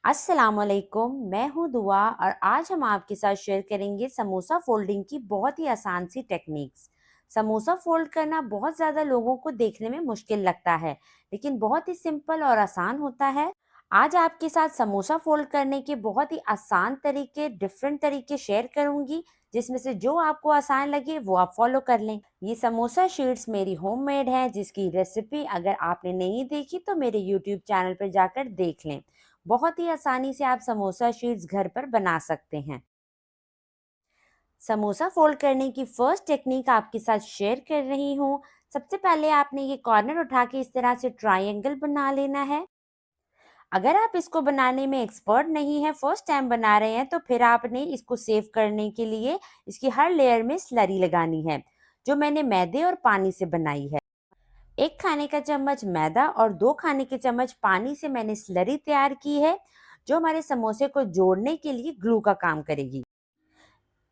अस्सलामुअलैकुम, मैं हूँ दुआ और आज हम आपके साथ शेयर करेंगे समोसा फोल्डिंग की बहुत ही आसान सी टेक्निक्स। समोसा फोल्ड करना बहुत ज़्यादा लोगों को देखने में मुश्किल लगता है, लेकिन बहुत ही सिंपल और आसान होता है। आज आपके साथ समोसा फोल्ड करने के बहुत ही आसान तरीके, डिफरेंट तरीके शेयर करूंगी, जिसमें से जो आपको आसान लगे वो आप फॉलो कर लें। ये समोसा शीट्स मेरी होममेड है, जिसकी रेसिपी अगर आपने नहीं देखी तो मेरे यूट्यूब चैनल पर जाकर देख लें। बहुत ही आसानी से आप समोसा शीट्स घर पर बना सकते हैं। समोसा फोल्ड करने की फर्स्ट टेक्निक आपके साथ शेयर कर रही हूँ। सबसे पहले आपने ये कॉर्नर उठा के इस तरह से ट्रायंगल बना लेना है। अगर आप इसको बनाने में एक्सपर्ट नहीं है, फर्स्ट टाइम बना रहे हैं, तो फिर आपने इसको सेव करने के लिए इसकी हर लेयर में स्लरी लगानी है, जो मैंने मैदे और पानी से बनाई है। 1 खाने का चम्मच मैदा और 2 खाने के चम्मच पानी से मैंने स्लरी तैयार की है, जो हमारे समोसे को जोड़ने के लिए ग्लू का काम करेगी।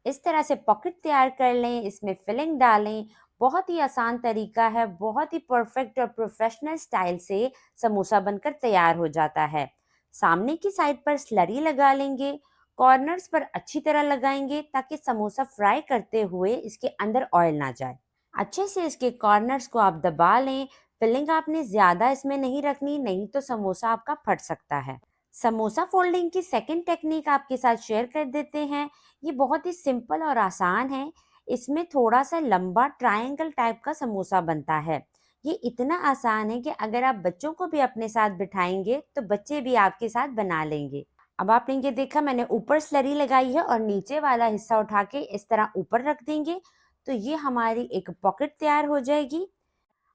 इस तरह से पॉकेट तैयार कर लें, इसमें फिलिंग डालें। बहुत ही आसान तरीका है, बहुत ही परफेक्ट और प्रोफेशनल स्टाइल से समोसा बनकर तैयार हो जाता है। सामने की साइड पर स्लरी लगा लेंगे, कॉर्नर्स पर अच्छी तरह लगाएंगे ताकि समोसा फ्राई करते हुए इसके अंदर ऑयल ना जाए। अच्छे से इसके कॉर्नर्स को आप दबा लें। फिलिंग आपने ज़्यादा इसमें नहीं रखनी, नहीं तो समोसा आपका फट सकता है। समोसा फोल्डिंग की सेकंड टेक्निक आपके साथ शेयर कर देते हैं। ये बहुत ही सिंपल और आसान है। इसमें थोड़ा सा लंबा ट्रायंगल टाइप का समोसा बनता है। ये इतना आसान है कि अगर आप बच्चों को भी अपने साथ बिठाएंगे तो बच्चे भी आपके साथ बना लेंगे। अब आपने ये देखा, मैंने ऊपर स्लरी लगाई है और नीचे वाला हिस्सा उठा के इस तरह ऊपर रख देंगे, तो ये हमारी एक पॉकेट तैयार हो जाएगी।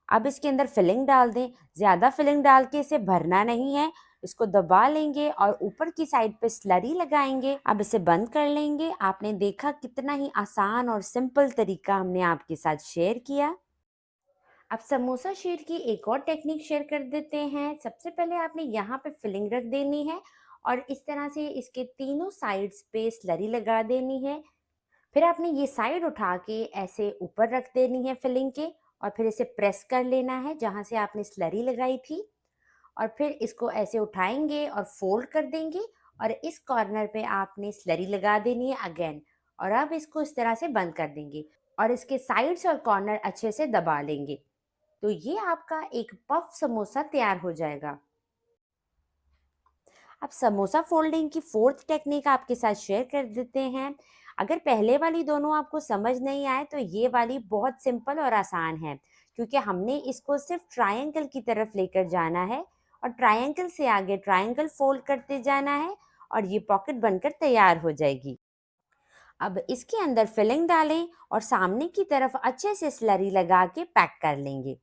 अब इसके अंदर फिलिंग डाल दें। ज़्यादा फिलिंग डाल के इसे भरना नहीं है। इसको दबा लेंगे और ऊपर की साइड पे स्लरी लगाएंगे। अब इसे बंद कर लेंगे। आपने देखा कितना ही आसान और सिंपल तरीका हमने आपके साथ शेयर किया। अब समोसा शीट की एक और टेक्निक शेयर कर देते हैं। सबसे पहले आपने यहाँ पे फिलिंग रख देनी है और इस तरह से इसके तीनों साइड्स पे स्लरी लगा देनी है। फिर आपने ये साइड उठा के ऐसे ऊपर रख देनी है फिलिंग के, और फिर इसे प्रेस कर लेना है जहाँ से आपने स्लरी लगाई थी। और फिर इसको ऐसे उठाएंगे और फोल्ड कर देंगे और इस कॉर्नर पे आपने स्लरी लगा देनी है अगेन। और अब इसको इस तरह से बंद कर देंगे और इसके साइड्स और कॉर्नर अच्छे से दबा लेंगे। तो ये आपका एक पफ समोसा तैयार हो जाएगा। अब समोसा फोल्डिंग की फोर्थ टेक्निक आपके साथ शेयर कर देते हैं। अगर पहले वाली दोनों आपको समझ नहीं आए तो ये वाली बहुत सिंपल और आसान है, क्योंकि हमने इसको सिर्फ ट्रायंगल की तरफ लेकर जाना है और ट्रायंगल से आगे ट्रायंगल फोल्ड करते जाना है और ये पॉकेट बनकर तैयार हो जाएगी। अब इसके अंदर फिलिंग डालें और सामने की तरफ अच्छे से स्लरी लगा के पैक कर लेंगे।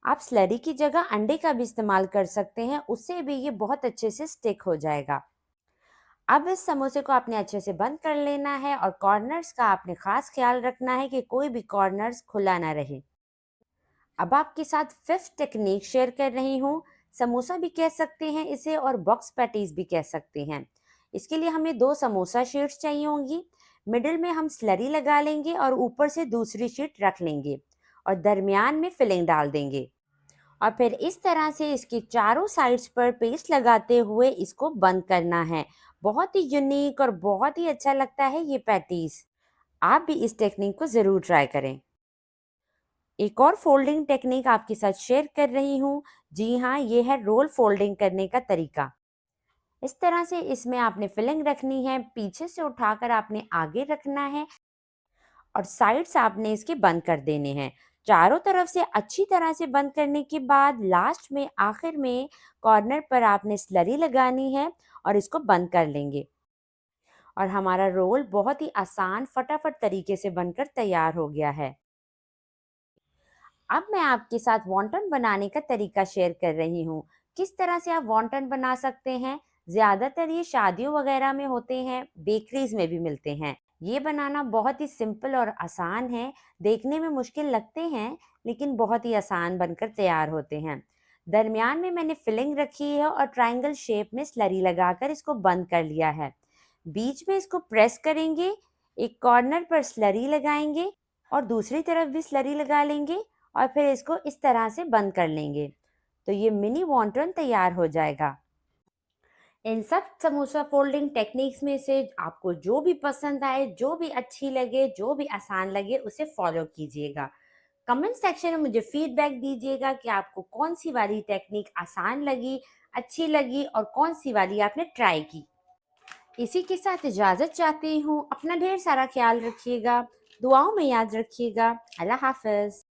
आप स्लरी की जगह अंडे का भी इस्तेमाल कर सकते हैं, उससे भी ये बहुत अच्छे से स्टिक हो जाएगा। अब इस समोसे को आपने अच्छे से बंद कर लेना है और कॉर्नर्स का आपने खास ख्याल रखना है कि कोई भी कॉर्नर्स खुला ना रहे। अब आपके साथ फिफ्थ टेक्निक शेयर कर रही हूँ। समोसा भी कह सकते हैं इसे और बॉक्स पैटीज भी कह सकते हैं। इसके लिए हमें 2 समोसा शीट्स चाहिए होंगी। मिडिल में हम स्लरी लगा लेंगे और ऊपर से दूसरी शीट रख लेंगे और दरमियान में फिलिंग डाल देंगे। और फिर इस तरह से इसके चारों साइड्स पर पेस्ट लगाते हुए इसको बंद करना है। बहुत ही यूनिक और बहुत ही अच्छा लगता है ये पैटीज। आप भी इस टेक्निक को ज़रूर ट्राई करें। एक और फोल्डिंग टेक्निक आपके साथ शेयर कर रही हूँ। जी हाँ, ये है रोल फोल्डिंग करने का तरीका। इस तरह से इसमें आपने फिलिंग रखनी है, पीछे से उठाकर आपने आगे रखना है और साइड्स आपने इसके बंद कर देने हैं। चारों तरफ से अच्छी तरह से बंद करने के बाद लास्ट में आखिर में कॉर्नर पर आपने स्लरी लगानी है और इसको बंद कर लेंगे और हमारा रोल बहुत ही आसान फटाफट तरीके से बनकर तैयार हो गया है। अब मैं आपके साथ वॉन्टन बनाने का तरीका शेयर कर रही हूँ। किस तरह से आप वॉन्टन बना सकते हैं। ज़्यादातर ये शादियों वगैरह में होते हैं, बेकरीज में भी मिलते हैं। ये बनाना बहुत ही सिंपल और आसान है। देखने में मुश्किल लगते हैं, लेकिन बहुत ही आसान बनकर तैयार होते हैं। दरमियान में मैंने फिलिंग रखी है और ट्रायंगल शेप में स्लरी लगाकर इसको बंद कर लिया है। बीच में इसको प्रेस करेंगे, एक कॉर्नर पर स्लरी लगाएंगे और दूसरी तरफ भी स्लरी लगा लेंगे और फिर इसको इस तरह से बंद कर लेंगे। तो ये मिनी वॉन्टन तैयार हो जाएगा। इन सब समोसा फोल्डिंग टेक्निक्स में से आपको जो भी पसंद आए, जो भी अच्छी लगे, जो भी आसान लगे उसे फॉलो कीजिएगा। कमेंट सेक्शन में मुझे फीडबैक दीजिएगा कि आपको कौन-सी वाली टेक्निक आसान लगी, अच्छी लगी और कौन-सी वाली आपने ट्राई की। इसी के साथ इजाज़त चाहती हूँ। अपना ढेर सारा ख़्याल रखिएगा, दुआओं में याद रखिएगा। अल्लाह हाफ़िज़।